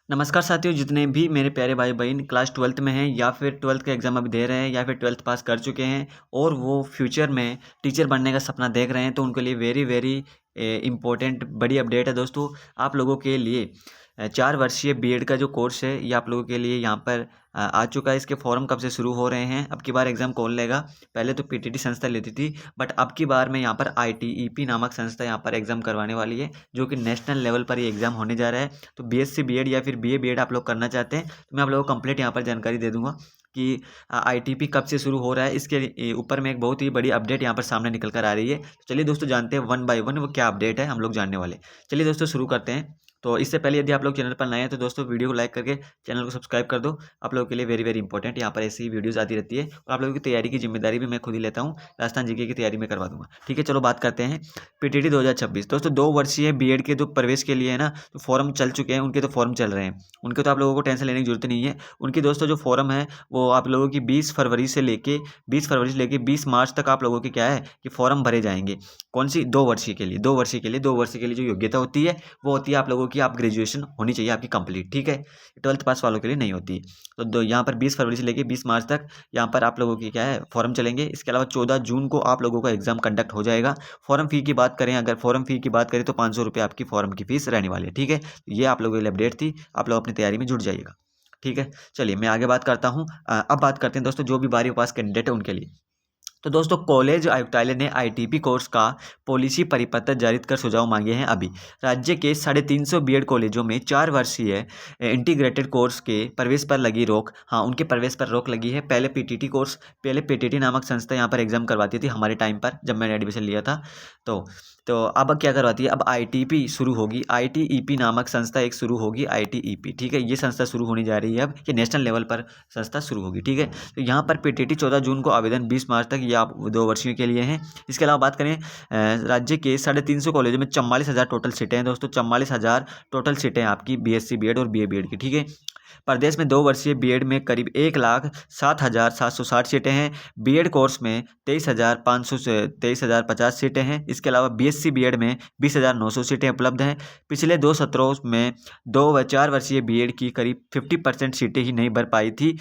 नमस्कार साथियों, जितने भी मेरे प्यारे भाई बहन क्लास 12th में हैं या फिर 12th का एग्ज़ाम अभी दे रहे हैं या फिर 12th पास कर चुके हैं और वो फ्यूचर में टीचर बनने का सपना देख रहे हैं, तो उनके लिए वेरी वेरी इम्पोर्टेंट बड़ी अपडेट है दोस्तों। आप लोगों के लिए 4 वर्षीय बीएड का जो कोर्स है ये आप लोगों के लिए यहाँ पर आ चुका है। इसके फॉर्म कब से शुरू हो रहे हैं, अब की बार एग्ज़ाम कौन लेगा। पहले तो पीटीटी संस्था लेती थी, बट अब की बार में यहाँ पर आईटीईपी नामक संस्था यहाँ पर एग्ज़ाम करवाने वाली है, जो कि नेशनल लेवल पर ये एग्ज़ाम होने जा रहा है। तो बीएससी बीएड या फिर बीए बीएड आप लोग करना चाहते हैं तो मैं आप लोगों को कंप्लीट यहाँ पर जानकारी दे दूंगा कि आईटीपी कब से शुरू हो रहा है। इसके ऊपर में एक बहुत ही बड़ी अपडेट यहाँ पर सामने निकल कर आ रही है। तो चलिए दोस्तों, जानते हैं वन बाय वन वो क्या अपडेट है, हम लोग जानने वाले। चलिए दोस्तों, शुरू करते हैं। तो इससे पहले यदि आप लोग चैनल पर नए हैं तो दोस्तों वीडियो को लाइक करके चैनल को सब्सक्राइब कर दो। आप लोगों के लिए वेरी वेरी इंपॉर्टेंट यहाँ पर ऐसी ही वीडियोस आती रहती है और आप लोगों की तैयारी की जिम्मेदारी भी मैं खुद ही लेता हूँ। राजस्थान जीके की तैयारी में करवा दूंगा। ठीक है, चलो बात करते हैं पीटीटी 2026। दोस्तों 2 वर्षीय बीएड के जो प्रवेश के लिए है ना, तो फॉर्म चल चुके हैं, उनके तो फॉर्म चल रहे हैं। उनके तो आप लोगों को टेंशन लेने की जरूरत नहीं है। उनकी दोस्तों जो फॉर्म है वो आप लोगों की 20 मार्च तक आप लोगों की क्या है कि फॉर्म भरे जाएंगे। कौन सी 2 वर्षीय के लिए, 2 वर्षीय के लिए जो योग्यता होती है वो होती है आप लोगों की, आप ग्रेजुएशन होनी चाहिए आपकी कंप्लीट। ठीक है, 12th पास वालों के लिए नहीं होती है। तो यहाँ पर 20 फरवरी से लेकर 20 मार्च तक यहाँ पर आप लोगों की क्या है फॉर्म चलेंगे। इसके अलावा 14 जून को आप लोगों का एग्जाम कंडक्ट हो जाएगा। फॉर्म फी की बात करें, अगर फॉर्म फी की बात करें तो 500 रुपये आपकी फॉर्म की फीस रहने वाली है। ठीक है, ये आप लोगों के लिए अपडेट थी, आप लोग अपनी तैयारी में जुट जाइएगा। ठीक है, चलिए मैं आगे बात करता हूँ। अब बात करते हैं दोस्तों जो भी 12वीं पास कैंडिडेट है उनके लिए। तो दोस्तों कॉलेज आयुक्तालय ने आईटीपी कोर्स का पॉलिसी परिपत्र जारी कर सुझाव मांगे हैं। अभी राज्य के 350 बीएड कॉलेजों में 4 वर्षीय इंटीग्रेटेड कोर्स के प्रवेश पर लगी रोक, हाँ उनके प्रवेश पर रोक लगी है। पहले पीटीटी नामक संस्था यहाँ पर एग्जाम करवाती थी हमारे टाइम पर, जब मैंने एडमिशन लिया था। तो अब क्या करवाती है, अब आईटीपी शुरू होगी। आईटीईपी नामक संस्था एक शुरू होगी, आईटीईपी। ठीक है, ये संस्था शुरू होने जा रही है अब, ये नेशनल लेवल पर संस्था शुरू होगी। ठीक है, तो यहाँ पर पीटीटी 14 जून को आवेदन, 20 मार्च तक, ये आप 2 वर्षीयों के लिए हैं। इसके अलावा बात करें राज्य के 350 कॉलेजों में 44,000 टोटल सीटें हैं दोस्तों। 44,000 टोटल सीटें हैं आपकी बीएससी बीएड और बीए बीएड की। ठीक है, प्रदेश में 2 वर्षीय बीएड में करीब 1,07,760 सीटें हैं। बीएड कोर्स में 23,500 से 23,050 सीटें हैं। इसके अलावा बीएससी बीएड में 20,900 सीटें उपलब्ध हैं। पिछले 2 सत्रों में 2 व 4 वर्षीय बीएड की करीब 50% सीटें ही नहीं भर पाई थी।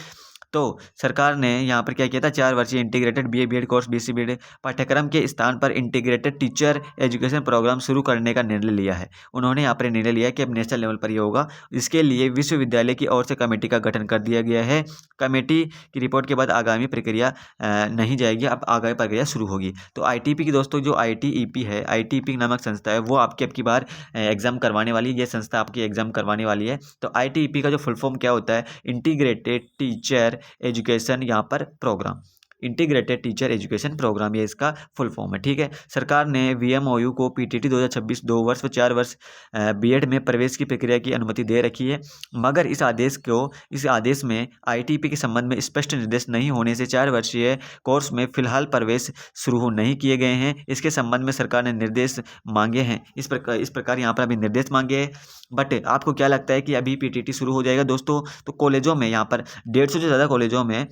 तो सरकार ने यहाँ पर क्या किया था, 4 वर्षीय integrated BA BEd course BSc BEd पाठ्यक्रम के स्थान पर इंटीग्रेटेड टीचर एजुकेशन प्रोग्राम शुरू करने का निर्णय लिया है। उन्होंने यहाँ पर निर्णय लिया है कि अब नेशनल लेवल पर ये होगा। इसके लिए विश्वविद्यालय की ओर से कमेटी का गठन कर दिया गया है। कमेटी की रिपोर्ट के बाद आगामी प्रक्रिया नहीं जाएगी, अब आगामी प्रक्रिया शुरू होगी। तो आईटीपी की दोस्तों जो आईटीईपी है, आईटीईपी नामक संस्था है, वो आपकी अब की बार एग्जाम करवाने वाली है। ये संस्था आपकी एग्जाम करवाने वाली है। तो आईटीईपी का जो फुल फॉर्म क्या होता है, इंटीग्रेटेड टीचर एजुकेशन यहाँ पर programme, integrated teacher education programme, ये इसका फुल फॉर्म है। ठीक है, सरकार ने वीएमओयू को पीटीटी 2026 2 वर्ष व 4 वर्ष बीएड में प्रवेश की प्रक्रिया की अनुमति दे रखी है, मगर इस आदेश में आईटीपी के संबंध में स्पष्ट निर्देश नहीं होने से 4 वर्षीय कोर्स में फिलहाल प्रवेश शुरू नहीं किए गए हैं। इसके संबंध में सरकार ने निर्देश मांगे हैं। इस प्रकार यहाँ पर अभी निर्देश मांगे हैं। बट आपको क्या लगता है कि अभी पीटीटी शुरू हो जाएगा दोस्तों? तो कॉलेजों में यहाँ पर 150 से ज़्यादा कॉलेजों में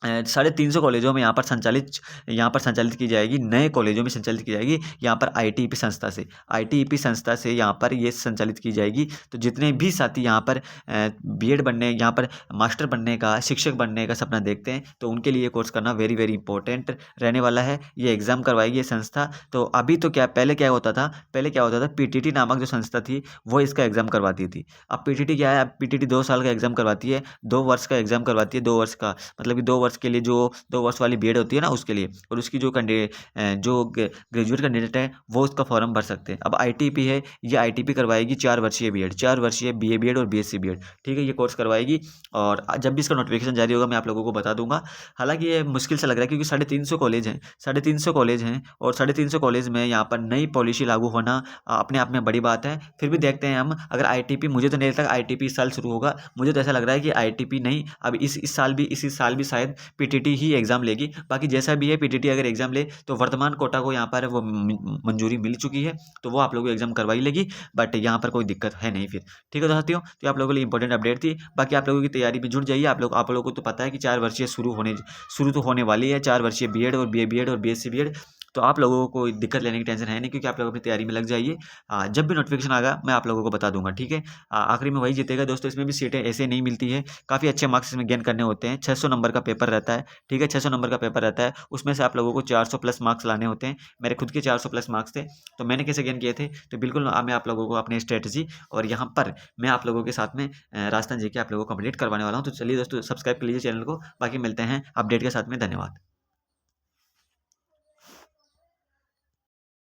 350 कॉलेजों में यहाँ पर संचालित की जाएगी, नए कॉलेजों में संचालित की जाएगी यहाँ पर आईटीईपी संस्था से यहाँ पर ये संचालित की जाएगी। तो जितने भी साथी यहाँ पर बीएड बनने, यहाँ पर मास्टर बनने का, शिक्षक बनने का सपना देखते हैं, तो उनके लिए कोर्स करना वेरी वेरी इंपॉर्टेंट रहने वाला है। ये एग्जाम करवाएगी ये संस्था। तो अभी तो पहले क्या होता था पीटीटी नामक जो संस्था थी वो इसका एग्जाम करवाती थी। अब पीटीटी क्या है, अब पीटीटी 2 साल का एग्जाम करवाती है, 2 वर्ष का एग्जाम करवाती है। 2 वर्ष का मतलब कि 2 वर्ष के लिए, जो 2 वर्ष वाली बीएड होती है ना उसके लिए, और उसकी जो ग्रेजुएट कैंडिडेट है वो उसका फॉर्म भर सकते हैं। अब आईटीपी है, ये आईटीपी करवाएगी 4 वर्षीय बीएड, 4 वर्षीय बीए बीएड और बीएससी बीएड। ठीक है, ये कोर्स करवाएगी और जब भी इसका नोटिफिकेशन जारी होगा मैं आप लोगों को बता दूंगा। हालांकि ये मुश्किल से लग रहा है क्योंकि 350 कॉलेज हैं, 350 कॉलेज हैं और 350 कॉलेज में यहाँ पर नई पॉलिसी लागू होना अपने आप में बड़ी बात है। फिर भी देखते हैं हम, अगर आईटीपी, मुझे तो नहीं लगता आईटीपी इस साल शुरू होगा। मुझे तो ऐसा लग रहा है कि आईटीपी नहीं, अब इस साल भी शायद पीटीटी ही एग्जाम लेगी। बाकी जैसा भी है, पीटीटी अगर एग्जाम ले तो वर्तमान कोटा को यहाँ पर वो मंजूरी मिल चुकी है, तो वो आप लोगों को एग्जाम करवाई लेगी। बट यहाँ पर कोई दिक्कत है नहीं फिर। ठीक है साथियों, तो आप लोगों के लिए इंपॉर्टेंट अपडेट थी। बाकी आप लोगों की तैयारी भी जुट जाइए। आप लोगों को तो पता है कि 4 वर्षीय शुरू तो होने वाली है, 4 वर्षीय बीएड और बीए बीएड और बीएससी बीएड। तो आप लोगों को दिक्कत लेने की टेंशन है नहीं, क्योंकि आप लोग अपनी तैयारी में लग जाइए। जब भी नोटिफिकेशन आएगा मैं आप लोगों को बता दूंगा, ठीक है। आखिरी में वही जीतेगा दोस्तों। इसमें भी सीटें ऐसे नहीं मिलती है, काफ़ी अच्छे मार्क्स इसमें गेन करने होते हैं। 600 नंबर का पेपर रहता है, ठीक है। 600 नंबर का पेपर रहता है, उसमें से आप लोगों को 400 प्लस मार्क्स लाने होते हैं। मेरे खुद के 400 प्लस मार्क्स थे, तो मैंने कैसे गेन किए थे, तो बिल्कुल मैं आप लोगों को अपनी स्ट्रेटजी और यहाँ पर मैं आप लोगों के साथ में राजस्थान जी के आप लोगों को कंप्लीट करवाने वाला हूँ। तो चलिए दोस्तों, सब्सक्राइब कर लीजिए चैनल को। बाकी मिलते हैं अपडेट के साथ में। धन्यवाद।